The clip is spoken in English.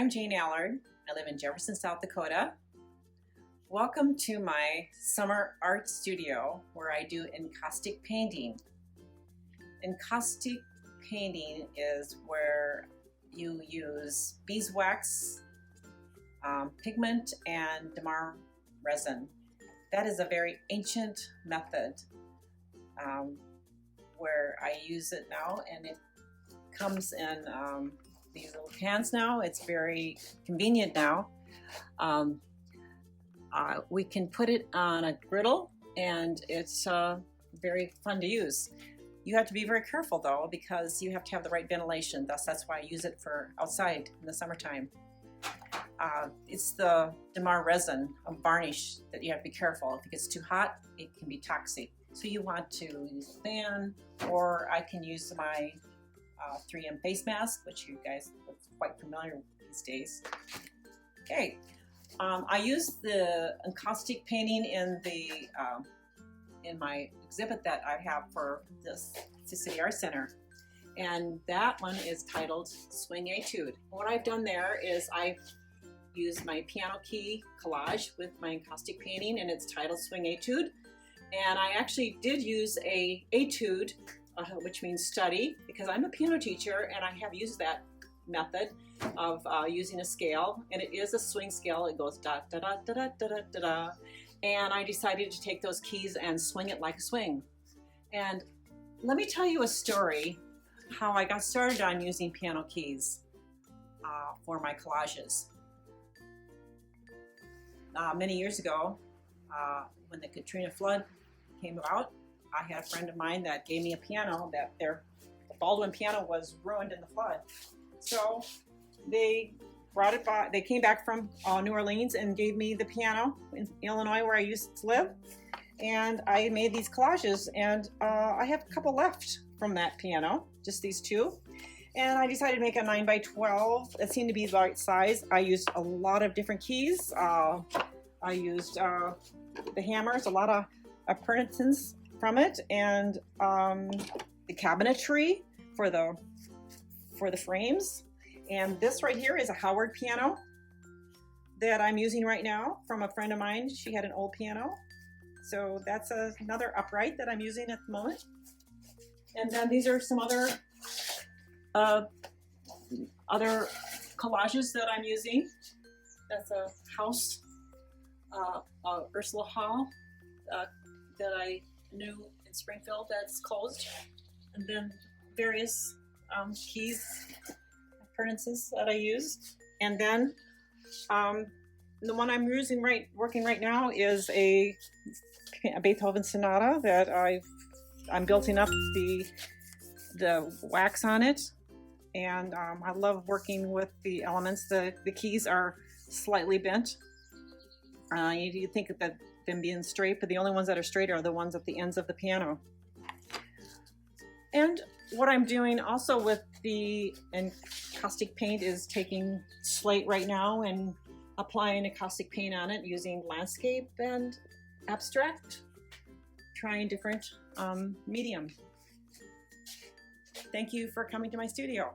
I'm Jane Allard. I live in Jefferson, South Dakota. Welcome to my summer art studio where I do encaustic painting. Encaustic painting is where you use beeswax, pigment, and damar resin. That is a very ancient method where I use it now, and it comes in these little pans now. It's very convenient now. We can put it on a griddle, and it's very fun to use. You have to be very careful though, because you have to have the right ventilation. That's why I use it for outside in the summertime. It's the damar resin of varnish that you have to be careful. If it gets too hot, it can be toxic. So you want to use a fan, or I can use my 3M face mask, which you guys are quite familiar with these days. Okay, I use the encaustic painting in my exhibit that I have for this Sioux City Art Center, and that one is titled Swing'n Etude. What I've done there is I've used my piano key collage with my encaustic painting, and it's titled Swing'n Etude. And I actually did use a etude, which means study, because I'm a piano teacher and I have used that method of using a scale, and it is a swing scale. It goes da da da da da da da da, and I decided to take those keys and swing it like a swing. And let me tell you a story how I got started on using piano keys for my collages. Many years ago, when the Katrina flood came about, I had a friend of mine that gave me a piano that the Baldwin piano was ruined in the flood. So they brought it by, they came back from New Orleans and gave me the piano in Illinois where I used to live. And I made these collages, and I have a couple left from that piano, just these two. And I decided to make a 9x12. It seemed to be the right size. I used a lot of different keys. I used the hammers, a lot of appurtenances from it, and the cabinetry for the frames. And this right here is a Howard piano that I'm using right now from a friend of mine. She had an old piano. So that's another upright that I'm using at the moment. And then these are some other collages that I'm using. That's a house, Ursula Hall that I knew in Springfield that's closed. And then various keys, appurtenances that I used. And then the one I'm using working right now is a Beethoven sonata that I'm building up the wax on it. And I love working with the elements. The keys are slightly bent. You think that them being straight, but the only ones that are straight are the ones at the ends of the piano. And what I'm doing also with the encaustic paint is taking slate right now and applying encaustic paint on it using landscape and abstract, trying different medium. Thank you for coming to my studio.